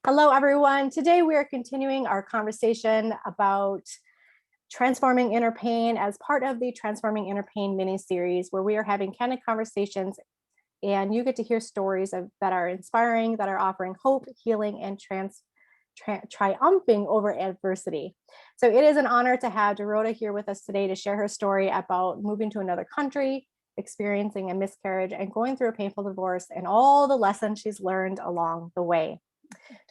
Hello, everyone. Today we are continuing our conversation about transforming inner pain as part of the Transforming Inner Pain mini-series, where we are having candid conversations and you get to hear stories that are inspiring, that are offering hope, healing, and triumphing over adversity. So it is an honor to have Dorota here with us today to share her story about moving to another country, experiencing a miscarriage, and going through a painful divorce, and all the lessons she's learned along the way.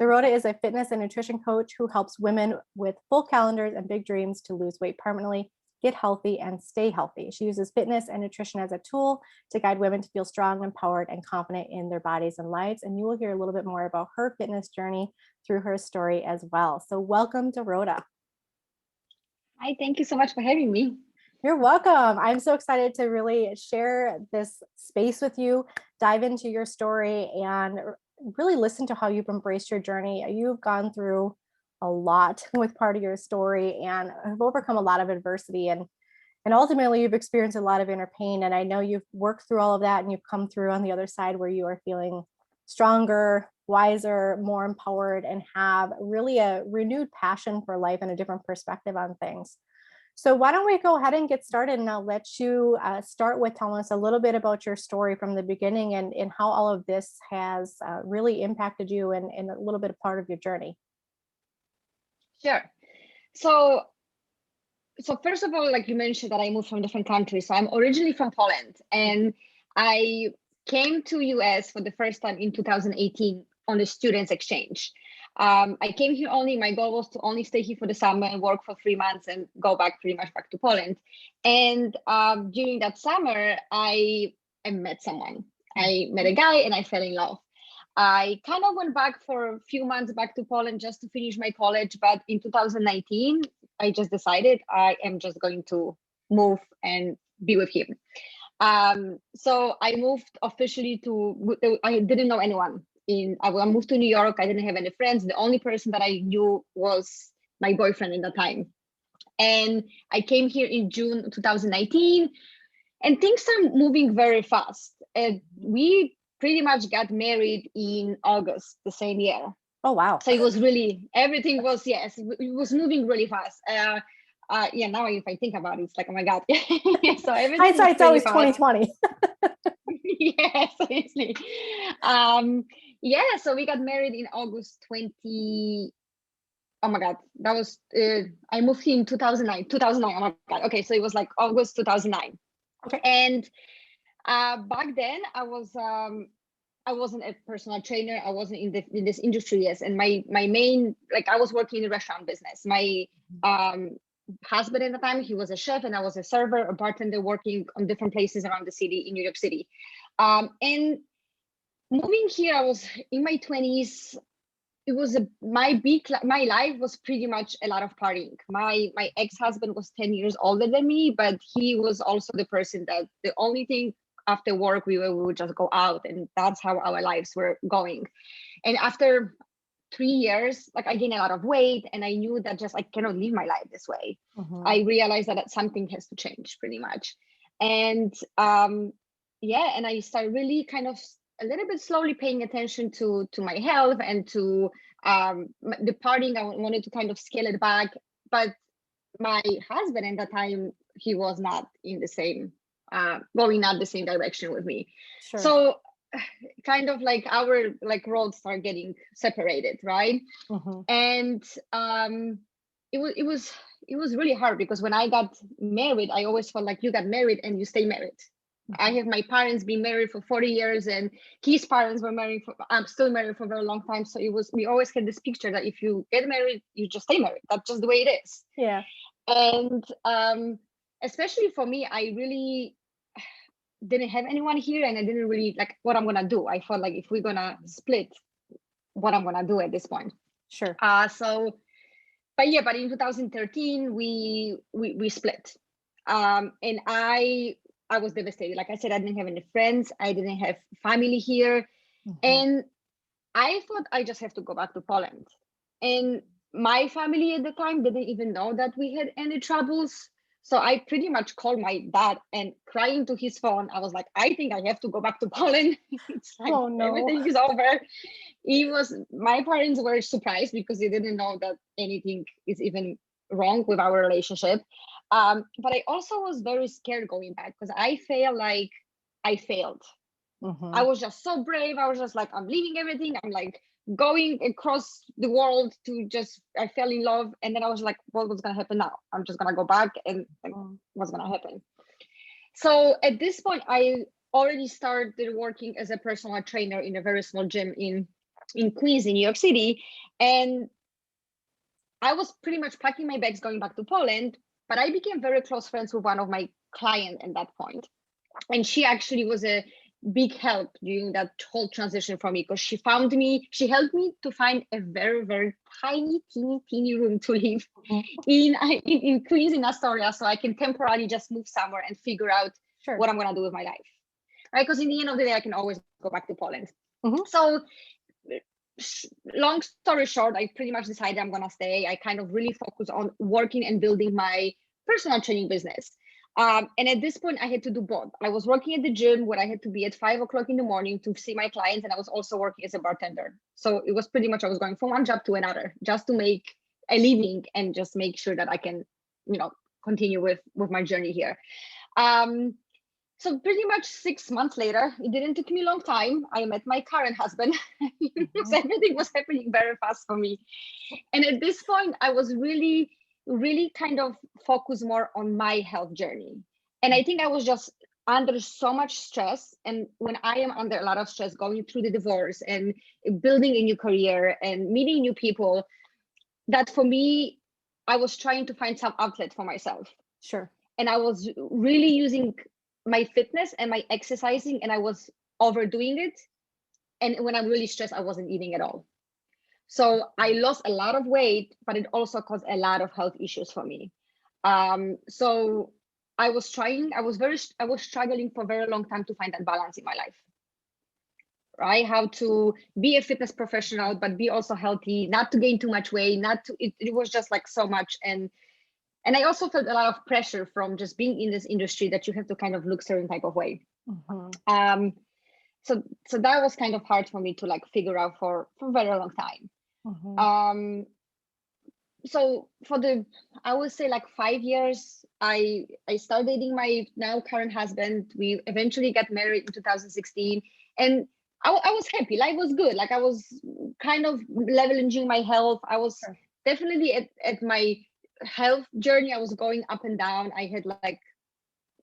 Dorota is a fitness and nutrition coach who helps women with full calendars and big dreams to lose weight permanently, get healthy, and stay healthy. She uses fitness and nutrition as a tool to guide women to feel strong, empowered, and confident in their bodies and lives. And you will hear a little bit more about her fitness journey through her story as well. So welcome, Dorota. Hi, thank you so much for having me. You're welcome. I'm so excited to really share this space with you, dive into your story, and really listen to how you've embraced your journey. You've gone through a lot with part of your story and have overcome a lot of adversity, and ultimately you've experienced a lot of inner pain. And I know you've worked through all of that and you've come through on the other side where you are feeling stronger, wiser, more empowered, and have really a renewed passion for life and a different perspective on things. So why don't we go ahead and get started, and I'll let you start with telling us a little bit about your story from the beginning and how all of this has really impacted you and a little bit of part of your journey. Sure. So first of all, like you mentioned that I moved from different countries. So I'm originally from Poland, and I came to US for the first time in 2018 on a students exchange. I came here only, my goal was to only stay here for the summer and work for 3 months and go back pretty much back to Poland. And during that summer, I met someone. I met a guy and I fell in love. I kind of went back for a few months back to Poland just to finish my college. But in 2019, I just decided I am just going to move and be with him. So I moved officially I didn't know anyone. I moved to New York. I didn't have any friends. The only person that I knew was my boyfriend at the time. And I came here in June 2019, and things are moving very fast. We pretty much got married in August the same year. Oh, wow. So it was really, everything was, yes, it was moving really fast. Yeah, now if I think about it, it's like, oh my God. So hindsight's always 2020. Yeah, seriously. Yeah, so we got married in August 20. Oh my God, that was, I moved in 2009, oh my God. Okay, so it was like August 2009. Okay. And back then I wasn't a personal trainer. I wasn't in this industry, yes. And my main, like I was working in the restaurant business. My husband at the time, he was a chef and I was a server, a bartender, working on different places around the city in New York City. And moving here, I was in my 20s. It was my life was pretty much a lot of partying. My ex-husband was 10 years older than me, but he was also the person that the only thing after work we would just go out, and that's how our lives were going. And after 3 years, like I gained a lot of weight, and I knew that just I cannot live my life this way. Mm-hmm. I realized that something has to change pretty much. And yeah, and I started really kind of a little bit slowly paying attention to my health and to the partying. I wanted to kind of scale it back, but my husband at the time, he was not in the same going not the same direction with me. Sure. So kind of like our roads start getting separated, right? Mm-hmm. And it was really hard, because when I got married, I always felt like you got married and you stay married. Mm-hmm. I have my parents been married for 40 years, and his parents were married I'm still married for a very long time. So we always had this picture that if you get married, you just stay married. That's just the way it is. Yeah. And especially for me, I really didn't have anyone here, and I didn't really like what I'm gonna do. I felt like if we're gonna split, what I'm gonna do at this point. Sure. But in 2013 we split, and I was devastated. Like I said, I didn't have any friends, I didn't have family here. Mm-hmm. And I thought I just have to go back to Poland. And my family at the time didn't even know that we had any troubles. So I pretty much called my dad and crying to his phone. I was like, I think I have to go back to Poland. It's like, oh, no. Everything is over. My parents were surprised because they didn't know that anything is even wrong with our relationship. But I also was very scared going back because I felt like I failed. Mhm. I was just so brave. I was just like, I'm leaving everything. I'm like going across the world to just, I fell in love. And then I was like, well, what's going to happen now? I'm just going to go back and like, what's going to happen? So at this point, I already started working as a personal trainer in a very small gym in Queens, in New York City. And I was pretty much packing my bags going back to Poland, but I became very close friends with one of my clients at that point. And she actually was a big help during that whole transition for me because she helped me to find a very, very teeny room to live in Queens, in Astoria, so I can temporarily just move somewhere and figure out what I'm going to do with my life. Right? Because in the end of the day, I can always go back to Poland. So long story short, I pretty much decided I'm going to stay. I kind of really focus on working and building my personal training business. And at this point, I had to do both. I was working at the gym where I had to be at 5 o'clock in the morning to see my clients, and I was also working as a bartender. So it was pretty much I was going from one job to another just to make a living and just make sure that I can, continue with my journey here. So pretty much 6 months later, it didn't take me a long time. I met my current husband. So everything was happening very fast for me. And at this point, I was really kind of focused more on my health journey. And I think I was just under so much stress. And when I am under a lot of stress, going through the divorce and building a new career and meeting new people, that for me, I was trying to find some outlet for myself. Sure. And I was really using my fitness and my exercising, and I was overdoing it. And when I'm really stressed, I wasn't eating at all. So I lost a lot of weight, but it also caused a lot of health issues for me. So I was struggling for a very long time to find that balance in my life. Right? How to be a fitness professional, but be also healthy, not to gain too much weight, it was just like so much. And I also felt a lot of pressure from just being in this industry that you have to kind of look certain type of way. So that was kind of hard for me to like figure out for a very long time. So for I would say like 5 years, I started dating my now current husband. We eventually got married in 2016, and I was happy. Life was good. Like I was kind of leveraging my health. I was definitely at my health journey. I was going up and down. I had like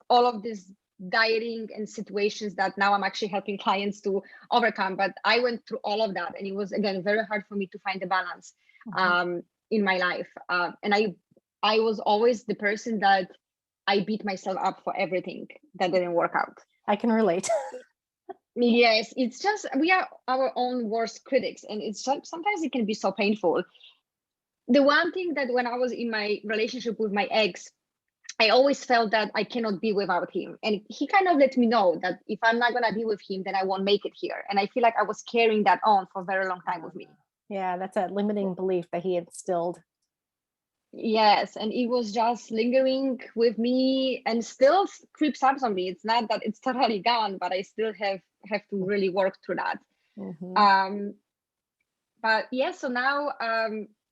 all of this dieting and situations that now I'm actually helping clients to overcome. But I went through all of that, and it was again very hard for me to find the balance in my life. And I was always the person that I beat myself up for everything that didn't work out. I can relate. Yes, it's just we are our own worst critics, and it's sometimes it can be so painful. The one thing that when I was in my relationship with my ex, I always felt that I cannot be without him. And he kind of let me know that if I'm not going to be with him, then I won't make it here. And I feel like I was carrying that on for a very long time with me. Yeah, that's a limiting belief that he instilled. Yes, and it was just lingering with me and still creeps up on me. It's not that it's totally gone, but I still have to really work through that. But yeah, so now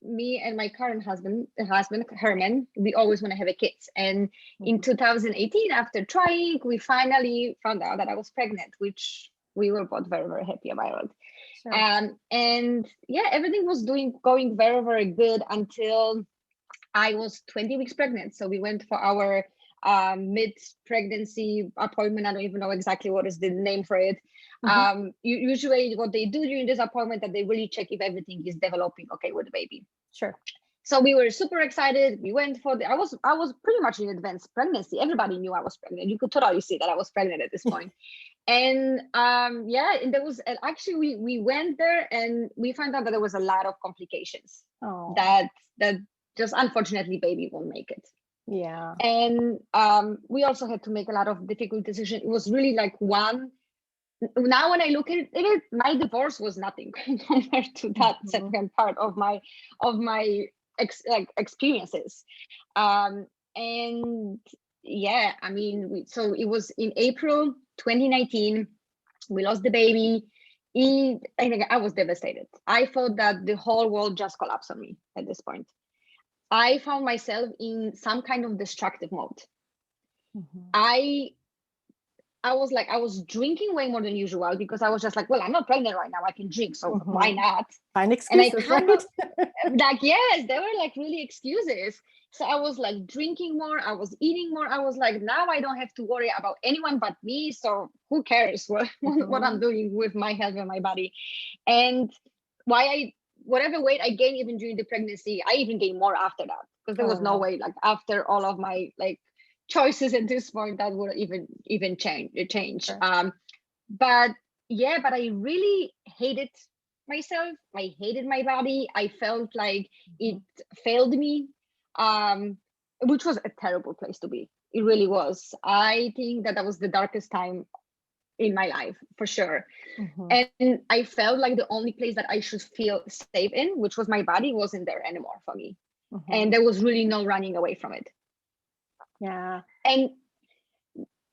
me and my current husband Herman, we always want to have a kid. And in 2018, after trying, we finally found out that I was pregnant, which we were both very, very happy about. Sure. And yeah, everything was going very, very good until I was 20 weeks pregnant. So we went for our mid-pregnancy appointment. I don't even know exactly what is the name for it. Usually what they do during this appointment, that they really check if everything is developing okay with the baby. Sure. So we were super excited. We went for I was pretty much in advanced pregnancy. Everybody knew I was pregnant. You could totally see that I was pregnant at this point. And yeah, and there was actually we went there and we found out that there was a lot of complications. That just unfortunately baby won't make it. Yeah. And we also had to make a lot of difficult decisions. It was really like now when I look at it, my divorce was nothing compared to that second part of my experiences. And yeah, I mean, so it was in April 2019, we lost the baby. I think I was devastated. I thought that the whole world just collapsed on me at this point. I found myself in some kind of destructive mode. Mhm. I was like, I was drinking way more than usual because I was just like, well, I'm not pregnant right now. I can drink, so why Mhm. not? Find And I excuses, kind right? of like, yes, they were like really excuses. So I was like drinking more, I was eating more. I was like, now I don't have to worry about anyone but me. So who cares what I'm Mhm. doing with my health and my body? And why whatever weight I gained even during the pregnancy, I even gained more after that because there Oh, was no wow. way like after all of my like choices at this point that would even change. Sure. But yeah, but I really hated myself. I hated my body. I felt like it Mhm. failed me, um, which was a terrible place to be. It really was. I think that was the darkest time in my life for sure. Mhm. And I felt like the only place that I should feel safe in, which was my body, wasn't there anymore for me. And Mhm. there was really no running away from it. Yeah. And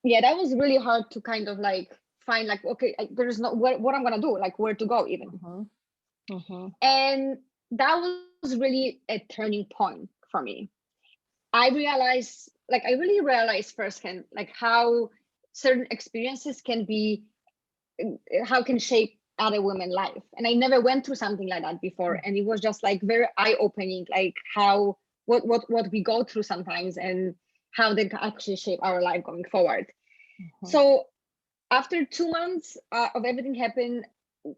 yeah, that was really hard to kind of like find like, okay, there's no what I'm gonna do, like where to go even. Mhm. Mhm. And that was really a turning point for me. I really realized firsthand like how certain experiences can be, how can shape other women's life. And I never went through something like that before. And it was just like very eye-opening, like how what we go through sometimes and how they can actually shape our life going forward. Mhm. So after 2 months of everything happened,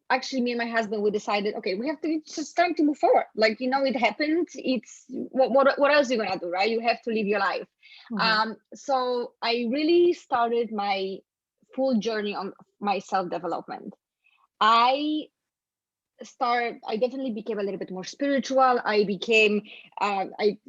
actually me and my husband, we decided, okay, we have to, it's just time to move forward. Like, it happened. It's what else are you gonna do, right? You have to live your life. Mhm. So I really started my full journey on my self-development. I I definitely became a little bit more spiritual. I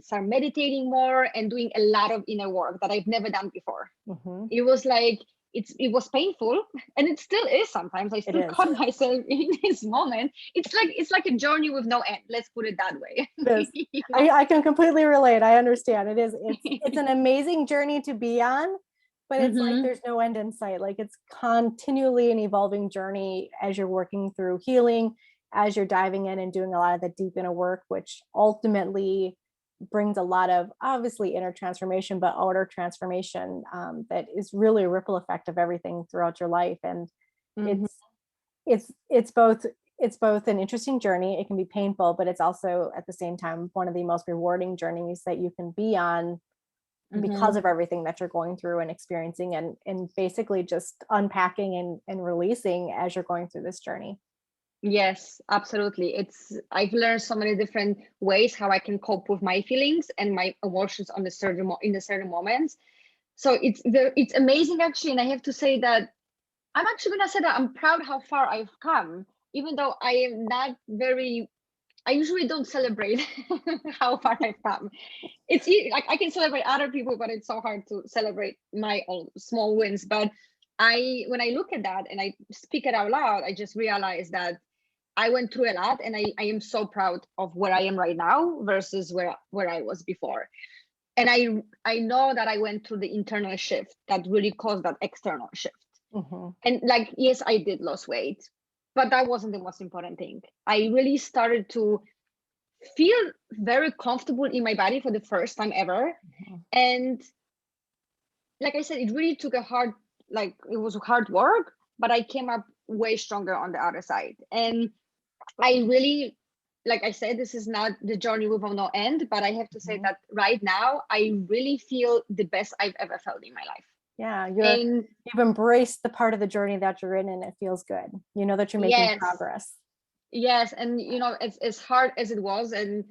started meditating more and doing a lot of inner work that I've never done before. Mhm. It was like it was painful, and it still is sometimes. I It still is. caught myself in this moment. It's like a journey with no end, let's put it that way. It is. you know I can completely relate. I understand. It is. It's an amazing journey to be on, but it's like hmm there's no end in sight. Like it's continually an evolving journey as you're working through healing, as you're diving in and doing a lot of the deep inner work, which ultimately brings a lot of obviously inner transformation, but outer transformation that is really a ripple effect of everything throughout your life. And hmm it's it's both an interesting journey. It can be painful, but it's also at the same time one of the most rewarding journeys that you can be on hmm because of everything that you're going through and experiencing and basically just unpacking and releasing as you're going through this journey. Yes, absolutely. I've learned so many different ways how I can cope with my feelings and my emotions on in the certain moments. So it's amazing actually, and I have to say that I'm actually gonna say that I'm proud how far I've come, even though I am not very. I usually don't celebrate how far I've come. Like I can celebrate other people, but it's so hard to celebrate my own small wins. But when I look at that and I speak it out loud, I just realize that I went through a lot, and I am so proud of where I am right now versus where I was before. And I know that I went through the internal shift that really caused that external shift. Mhm. And like, yes, I did lose weight, but that wasn't the most important thing. I really started to feel very comfortable in my body for the first time ever. Mhm. And like I said, it really took it was hard work, but I came up way stronger on the other side. And I really, like I said, this is not the journey with no end, but I have to say Mhm. that right now, I really feel the best I've ever felt in my life. Yeah, And you've embraced the part of the journey that you're in and it feels good. You know that you're making yes, progress. yes. And, as hard as it was, and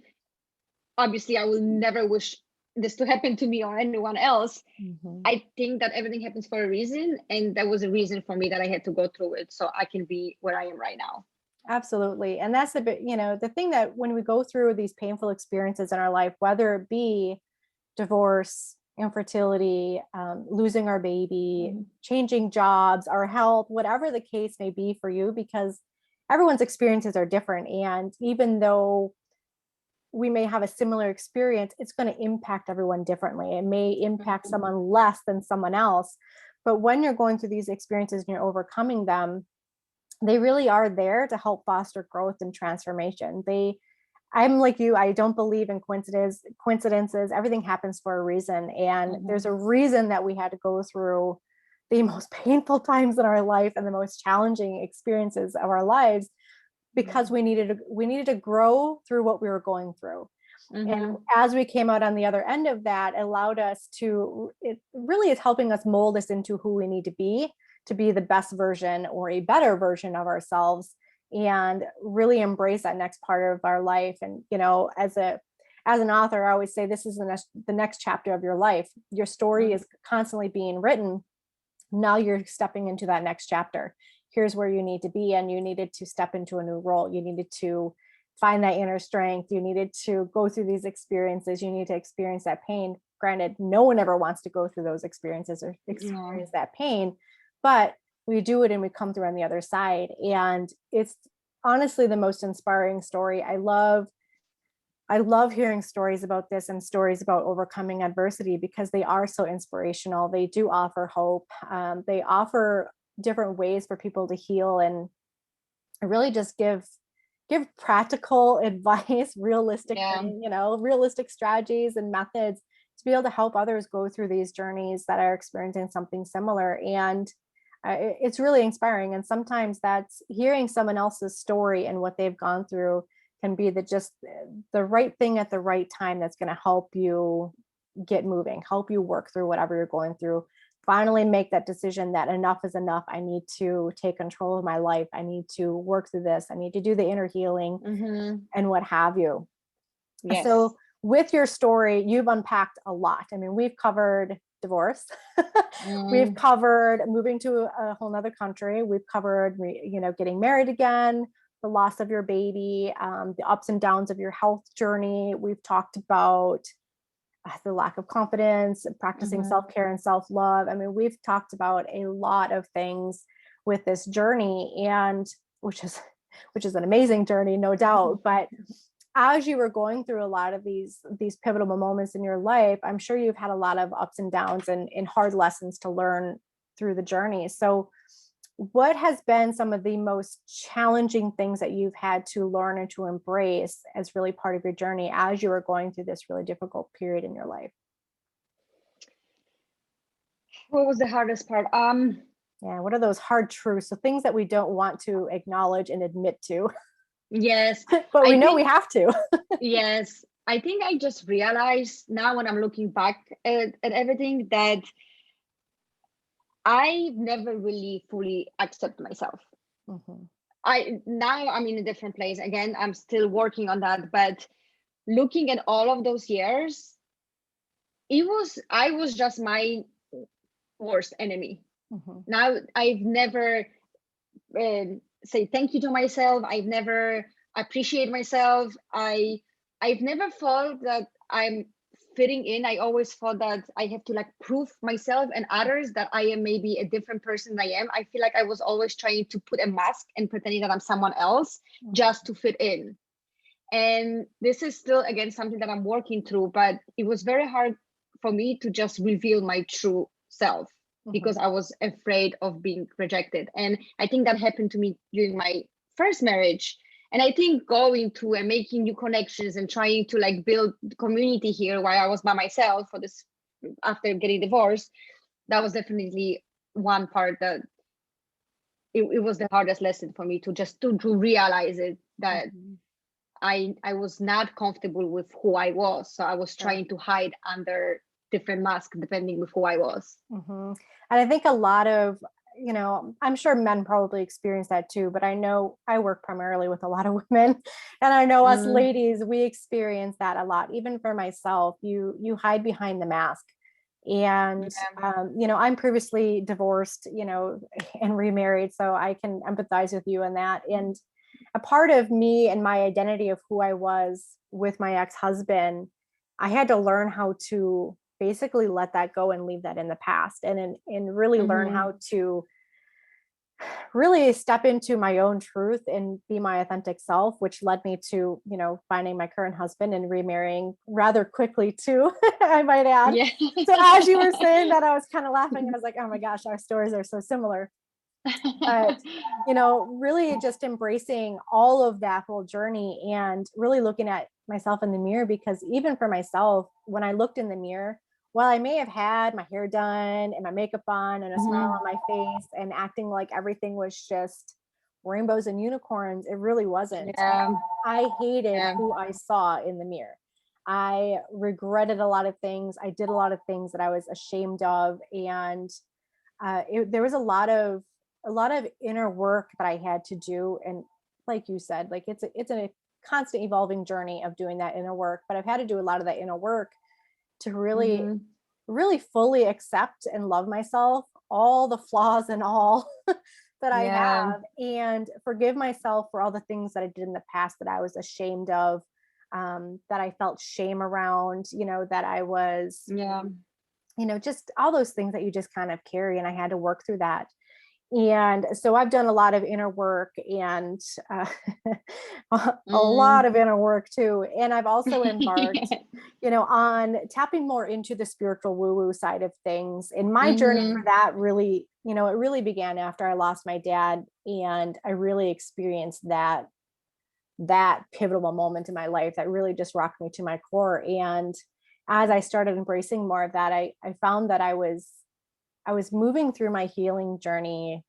obviously I will never wish this to happen to me or anyone else. Mhm. I think that everything happens for a reason. And that was a reason for me that I had to go through it so I can be where I am right now. Absolutely. And that's the bit, the thing that when we go through these painful experiences in our life, whether it be divorce, infertility, losing our baby, Mhm. changing jobs, our health, whatever the case may be for you, because everyone's experiences are different. And even though we may have a similar experience, it's going to impact everyone differently. It may impact Mhm. someone less than someone else. But when you're going through these experiences and you're overcoming them, they really are there to help foster growth and transformation. I'm like you, I don't believe in coincidences. Everything happens for a reason. And there's a reason that we had to go through the most painful times in our life and the most challenging experiences of our lives, because we needed to grow through what we were going through. And as we came out on the other end of that, it allowed us to, it really is helping us mold us into who we need to be the best version or a better version of ourselves, and really embrace that next part of our life. And, you know, as an author, I always say this is the next chapter of your life. Your story is constantly being written. Now you're stepping into that next chapter. Here's where you need to be. And you needed to step into a new role. You needed to find that inner strength. You needed to go through these experiences. You need to experience that pain. Granted, no one ever wants to go through those experiences or experience that pain, but we do it and we come through on the other side. And it's honestly the most inspiring story. I love hearing stories about this and stories about overcoming adversity, because they are so inspirational. They do offer hope. They offer different ways for people to heal, and really just give practical advice, realistic, realistic strategies and methods to be able to help others go through these journeys that are experiencing something similar. And it's really inspiring. And sometimes that's hearing someone else's story and what they've gone through can be the right thing at the right time that's going to help you get moving, help you work through whatever you're going through. Finally make that decision that enough is enough. I need to take control of my life. I need to work through this. I need to do the inner healing and what have you. Yes. So with your story, you've unpacked a lot. I mean, we've covered divorce. We've covered moving to a whole nother country. We've covered, getting married again, the loss of your baby, the ups and downs of your health journey. We've talked about the lack of confidence, practicing self-care and self-love. I mean, we've talked about a lot of things with this journey, and which is an amazing journey, no doubt. But as you were going through a lot of these pivotal moments in your life, I'm sure you've had a lot of ups and downs and hard lessons to learn through the journey. So what has been some of the most challenging things that you've had to learn and to embrace as really part of your journey as you were going through this really difficult period in your life? What was the hardest part? Yeah, what are those hard truths? So things that we don't want to acknowledge and admit to. Yes. But we know we have to. Yes. I think I just realized now when I'm looking back at everything that I never really fully accept myself. Now I'm in a different place. Again, I'm still working on that, but looking at all of those years, I was just my worst enemy. Now I've never say thank you to myself. I've never appreciate myself. I've never felt that I'm fitting in. I always thought that I have to prove myself and others that I am maybe a different person than I am. I feel like I was always trying to put a mask and pretending that I'm someone else just to fit in. And this is still, again, something that I'm working through, but it was very hard for me to just reveal my true self because I was afraid of being rejected. And I think that happened to me during my first marriage. And I think going to and making new connections and trying to build community here while I was by myself for this after getting divorced, that was definitely one part that it was the hardest lesson for me to just to realize it, that I was not comfortable with who I was. So I was trying to hide under different masks depending with who I was. And I think a lot of, I'm sure men probably experience that too, but I know I work primarily with a lot of women, and I know us ladies, we experience that a lot. Even for myself, you hide behind the mask. And, I'm previously divorced, and remarried, so I can empathize with you in that. And a part of me and my identity of who I was with my ex-husband, I had to learn how to basically let that go and leave that in the past, and really learn how to really step into my own truth and be my authentic self, which led me to, finding my current husband and remarrying rather quickly too, I might add. So as you were saying that, I was kind of laughing. I was like, oh my gosh, our stories are so similar. But, really just embracing all of that whole journey and really looking at myself in the mirror, because even for myself, when I looked in the mirror, while I may have had my hair done and my makeup on and a smile on my face and acting like everything was just rainbows and unicorns, it really wasn't. Yeah. I hated Yeah. who I saw in the mirror. I regretted a lot of things. I did a lot of things that I was ashamed of. And there was a lot of inner work that I had to do. And like you said, like it's a constant evolving journey of doing that inner work, but I've had to do a lot of that inner work to really, Mm-hmm. really fully accept and love myself, all the flaws and all that I Yeah. have, and forgive myself for all the things that I did in the past that I was ashamed of, that I felt shame around, that I was, Yeah. just all those things that you just kind of carry. And I had to work through that. And so I've done a lot of inner work and a lot Mm. of inner work too. And I've also embarked, on tapping more into the spiritual woo-woo side of things. And my journey for Mm-hmm. that really, it really began after I lost my dad. And I really experienced that pivotal moment in my life that really just rocked me to my core. And as I started embracing more of that, I found that I was moving through my healing journey.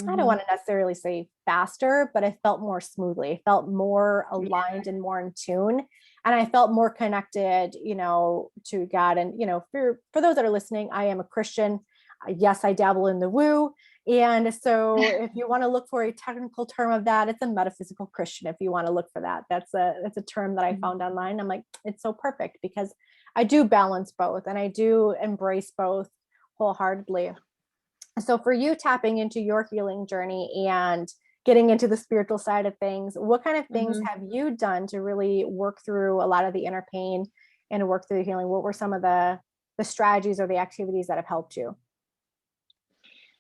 I don't Mm-hmm. want to necessarily say faster, but I felt more smoothly, I felt more Yeah. aligned and more in tune. And I felt more connected, to God. And, for those that are listening, I am a Christian. Yes, I dabble in the woo. And so if you want to look for a technical term of that, it's a metaphysical Christian. If you want to look for that, that's a term that I found online. I'm like, it's so perfect because I do balance both and I do embrace both wholeheartedly. So for you, tapping into your healing journey and getting into the spiritual side of things, what kind of things Mm-hmm. have you done to really work through a lot of the inner pain and to work through the healing? What were some of the strategies or the activities that have helped you?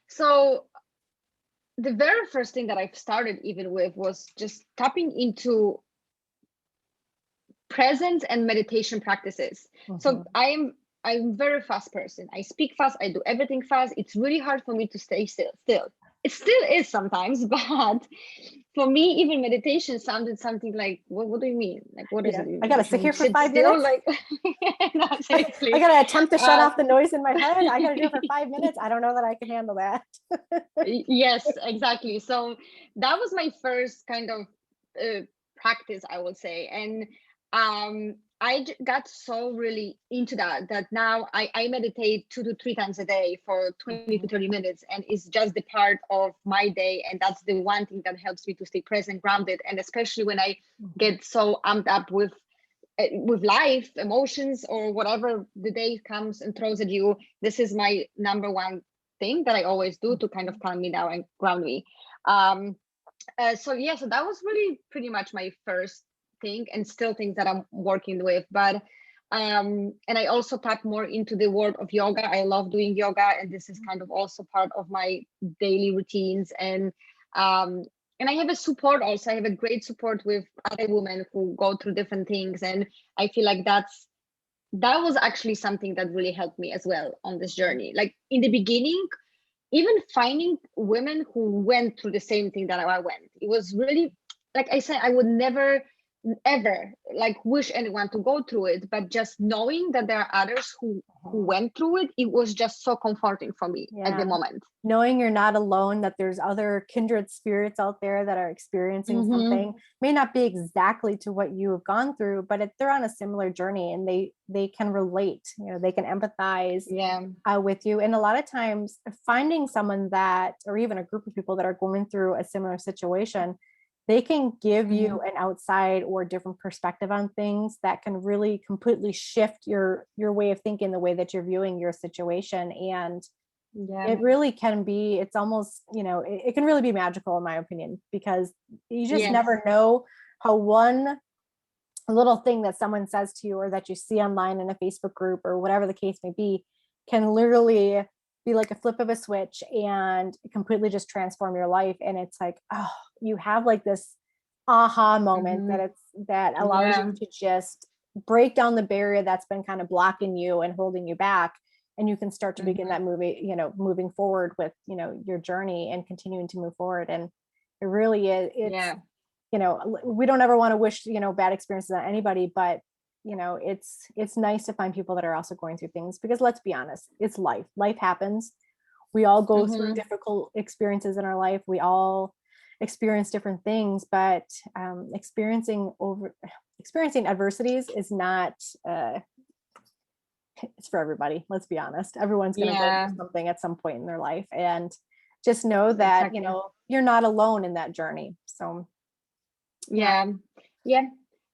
So the very first thing that I've started even with was just tapping into presence and meditation practices. So Mhm. I'm very fast person. I speak fast, I do everything fast. It's really hard for me to stay still. It still is sometimes, but for me, even meditation sounded something like, what do you mean? Like, what is Yeah, it? I gotta You sit can here for sit 5 minutes. still, like, no, I seriously. gotta attempt to shut Uh, off the noise in my head. I gotta do it for 5 minutes. I don't know that I can handle that. yes, exactly. So that was my first kind of practice, I would say. And got so really into that now I meditate 2 to 3 times a day for 20 to Mhm. 30 minutes, and it's just the part of my day, and that's the one thing that helps me to stay present, grounded, and especially when I Mhm. get so amped up with life, emotions, or whatever the day comes and throws at you. This is my number one thing that I always do to kind of calm me down and ground me. Um, so yeah, so that was really pretty much my first thing, and still things that I'm working with. But and I also tap more into the world of yoga. I love doing yoga, and this is kind of also part of my daily routines. Um, and I have a support also. I have a great support with other women who go through different things, and I feel like that was actually something that really helped me as well on this journey. Like in the beginning, even finding women who went through the same thing that I went, it was really, like I said, I would never ever like wish anyone to go through it, but just knowing that there are others who Mhm. went through it, it was just so comforting for me at the Yeah. moment. Knowing you're not alone, that there's other kindred spirits out there that are experiencing Mm-hmm. something, may not be exactly to what you have gone through, but they're on a similar journey and they can relate, they can empathize Yeah. with you. And a lot of times finding someone that, or even a group of people that are going through a similar situation, they can give Mm-hmm. you an outside or different perspective on things that can really completely shift your way of thinking, the way that you're viewing your situation. And Yeah. it really can be, it's almost, it can really be magical in my opinion, because you just Yes. never know how one little thing that someone says to you or that you see online in a Facebook group or whatever the case may be can literally be like a flip of a switch and completely just transform your life. And it's like, oh, you have like this aha moment Mm-hmm. that allows you Yeah. to just break down the barrier that's been kind of blocking you and holding you back. and you can start to begin that moving forward with, your journey and continuing to move forward. And it really is, it's, we don't ever want to wish, bad experiences on anybody, but it's nice to find people that are also going through things, because let's be honest, it's life happens. We all go through difficult experiences in our life. We all experience different things, but experiencing adversities is not, it's for everybody. Let's be honest. Everyone's going to go through something at some point in their life, and just know that, you're not alone in that journey. So yeah.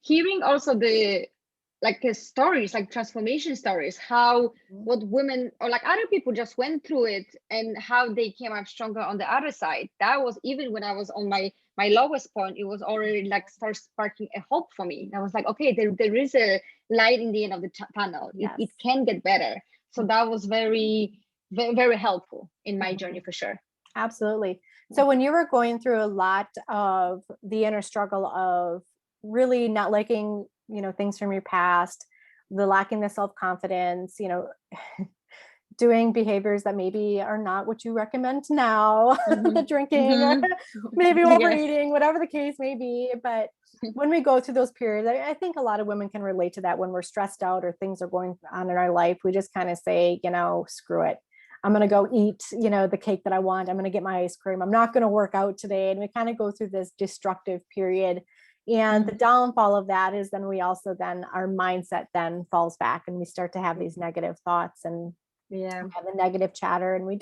Hearing also the stories, like transformation stories, how what women or like other people just went through it and how they came up stronger on the other side. That was, even when I was on my lowest point, it was already like start sparking a hope for me. I was like, okay, there is a light in the end of the tunnel. It can get better. So that was very, very, very helpful in my journey for sure. Absolutely. So when you were going through a lot of the inner struggle of really not liking, things from your past, the lacking the self-confidence, doing behaviors that maybe are not what you recommend now, the drinking, or maybe overeating, whatever the case may be. But when we go through those periods, I think a lot of women can relate to that. When we're stressed out or things are going on in our life, we just kind of say, screw it. I'm going to go eat, the cake that I want. I'm going to get my ice cream. I'm not going to work out today. And we kind of go through this destructive period. And the downfall of that is then our mindset then falls back, and we start to have these negative thoughts and have the negative chatter, and we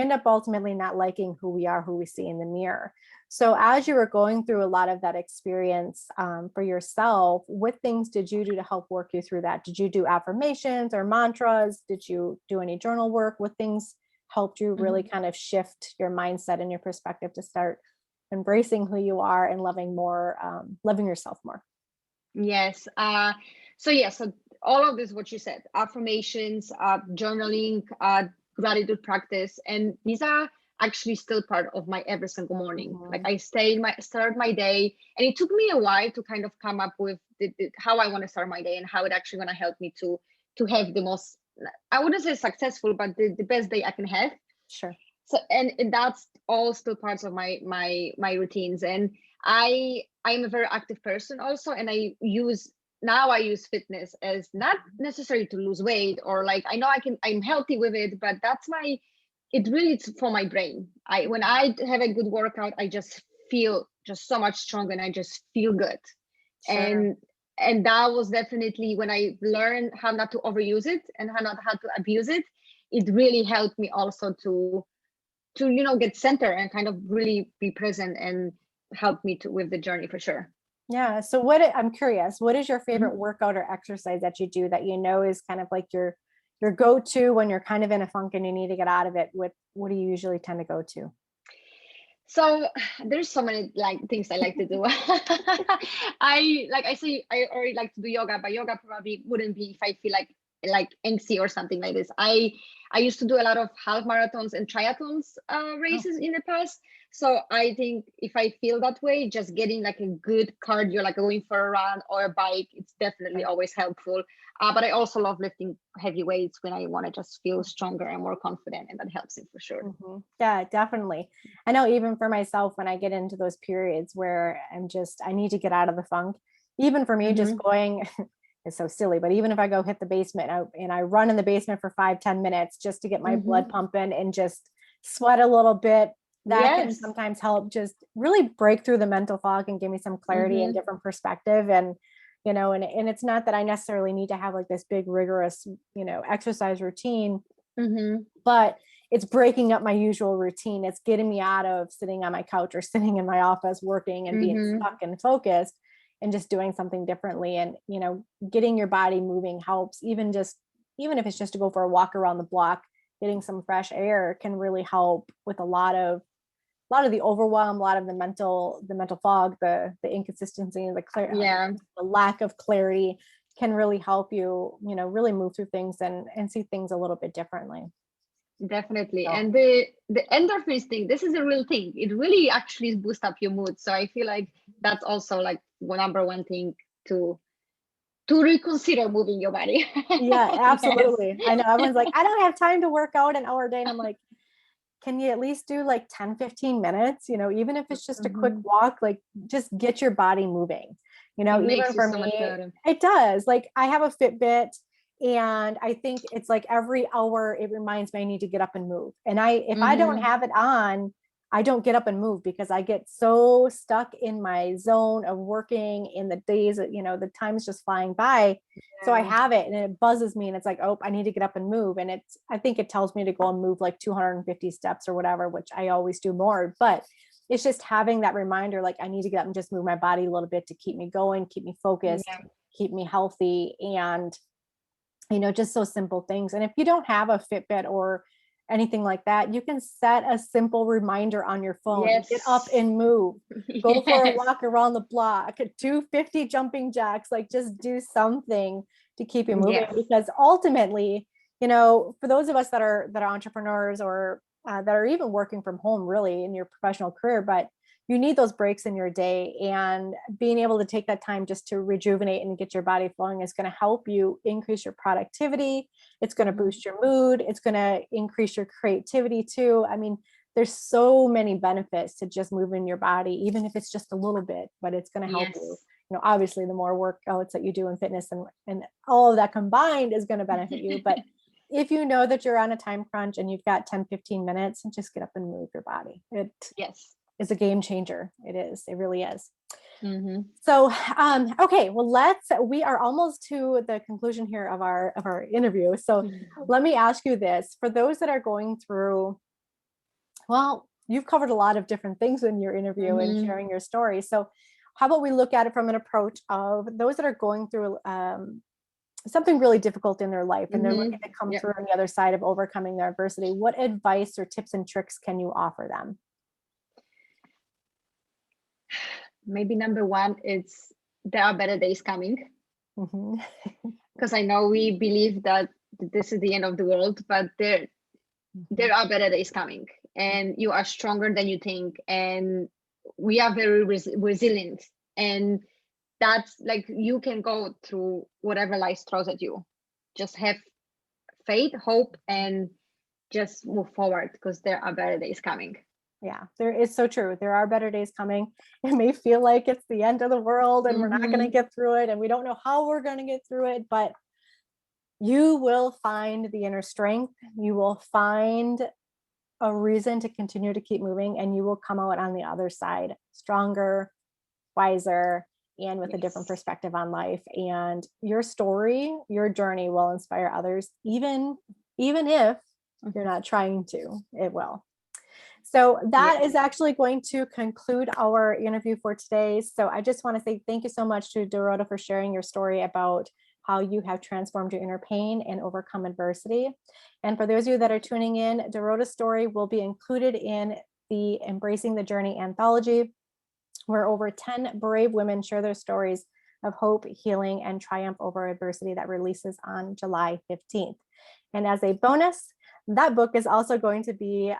end up ultimately not liking who we are, who we see in the mirror. So as you were going through a lot of that experience for yourself, what things did you do to help work you through that? Did you do affirmations or mantras? Did you do any journal work? What things helped you really kind of shift your mindset and your perspective to start embracing who you are and loving yourself more? Yes. So all of this, what you said, affirmations, journaling, gratitude practice, and these are actually still part of my every single morning. Like I start my day, and it took me a while to kind of come up with how I want to start my day and how it actually going to help me to have the most, I wouldn't say successful, but the best day I can have. Sure. So and that's all still parts of my routines. And I am a very active person also, and I use fitness as not necessarily to lose weight, or like I know I'm healthy with it, but it really is for my brain. When I have a good workout, I just feel just so much stronger, and I just feel good. Sure. And that was definitely when I learned how not to overuse it and how to abuse it. It really helped me also to get centered and kind of really be present, and help me with the journey for sure. Yeah. So I'm curious, what is your favorite workout or exercise that you do that is kind of like your go-to when you're kind of in a funk and you need to get out of it? What do you usually tend to go to? So there's so many things I like to do. I already like to do yoga, but yoga probably wouldn't be if I feel like angsty or something like this. I used to do a lot of half marathons and triathlons races in the past. So I think if I feel that way, just getting like a good cardio, like going for a run or a bike, it's definitely always helpful. But I also love lifting heavy weights when I want to just feel stronger and more confident, and that helps me for sure. Yeah, definitely. I know even for myself, when I get into those periods where I need to get out of the funk, even for me, just going, it's so silly, but even if I go hit the basement and I run in the basement for 5-10 minutes just to get my blood pumping and just sweat a little bit, that can sometimes help just really break through the mental fog and give me some clarity and different perspective. And, and it's not that I necessarily need to have like this big rigorous, exercise routine, but it's breaking up my usual routine. It's getting me out of sitting on my couch or sitting in my office working and being stuck and focused, and just doing something differently. And, getting your body moving helps, even if it's just to go for a walk around the block, getting some fresh air can really help with a lot of the overwhelm, a lot of the mental fog, the inconsistency, the lack of clarity can really help you, really move through things and see things a little bit differently. Definitely. So. And the endorphins thing, this is a real thing. It really actually boosts up your mood. So I feel like that's also like number one thing to to reconsider moving your body. Yeah, absolutely. Yes. I know everyone's like, I don't have time to work out an hour a day. And I'm like, can you at least do like 10, 15 minutes? Even if it's just a quick Mhm. walk, like just get your body moving. It Even makes you for so much me, better. it does. Like I have a Fitbit and I think it's like every hour it reminds me I need to get up and move. And if I don't Mhm. have it on, I don't get up and move because I get so stuck in my zone of working in the days that, the time's just flying by. So I Yeah. have it and it buzzes me and it's like, oh, I need to get up and move. And I think it tells me to go and move like 250 steps or whatever, which I always do more, but it's just having that reminder, like I need to get up and just move my body a little bit to keep me going, keep me focused, Yeah. keep me healthy. And, just so simple things. And if you don't have a Fitbit or anything like that, you can set a simple reminder on your phone, Yes. get up and move, go for a Yes. walk around the block, do 50 jumping jacks, like just do something to keep you moving. Yes. Because ultimately, for those of us that are entrepreneurs or that are even working from home really in your professional career, but you need those breaks in your day, and being able to take that time just to rejuvenate and get your body flowing is going to help you increase your productivity. It's going to boost your mood. It's going to increase your creativity too. I mean, there's so many benefits to just moving your body, even if it's just a little bit, but it's going to help you. Yes. Obviously the more workouts that you do in fitness and all of that combined is going to benefit you. But if you know that you're on a time crunch and you've got 10, 15 minutes, and just get up and move your body. It Yes. is a game changer. It is. It really is. Mm-hmm. So, okay, well, we are almost to the conclusion here of our interview. So let me ask you this, for those that are going through, well, you've covered a lot of different things in your interview and Mm-hmm. sharing your story. So how about we look at it from an approach of those that are going through something really difficult in their life and they're Mm-hmm. looking to come Yep. through on the other side of overcoming their adversity. What advice or tips and tricks can you offer them? Maybe number one is there are better days coming, Mhm. because I know we believe that this is the end of the world, but there are better days coming, and you are stronger than you think, and we are very resilient, and that's like you can go through whatever life throws at you. Just have faith, hope, and just move forward, because there are better days coming. Yeah, there is so true. There are better days coming. It may feel like it's the end of the world and we're not going to Mm-hmm. get through it and we don't know how we're going to get through it, but you will find the inner strength. You will find a reason to continue to keep moving, and you will come out on the other side stronger, wiser, and with a different Yes. perspective on life. And your story, your journey will inspire others, even if you're not trying to, it will. So that Yes. is actually going to conclude our interview for today. So I just want to say thank you so much to Dorota for sharing your story about how you have transformed your inner pain and overcome adversity. And for those of you that are tuning in, Dorota's story will be included in the Embracing the Journey anthology, where over 10 brave women share their stories of hope, healing, and triumph over adversity, that releases on July 15th. And as a bonus, that book is also going to be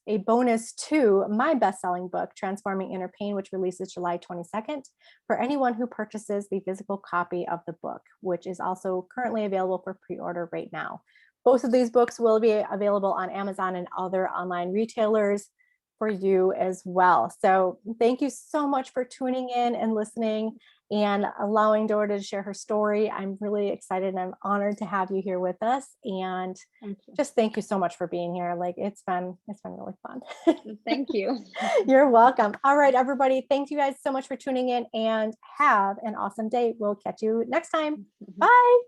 a bonus to my best-selling book, Transforming Inner Pain, which releases July 22nd, for anyone who purchases the physical copy of the book, which is also currently available for pre-order right now. Both of these books will be available on Amazon and other online retailers for you as well. So thank you so much for tuning in and listening and allowing Dorota to share her story. I'm really excited and I'm honored to have you here with us. And Thank you. just thank you so much for being here. Like it's been really fun. Thank you. You're welcome. All right, everybody. Thank you guys so much for tuning in and have an awesome day. We'll catch you next time. Bye.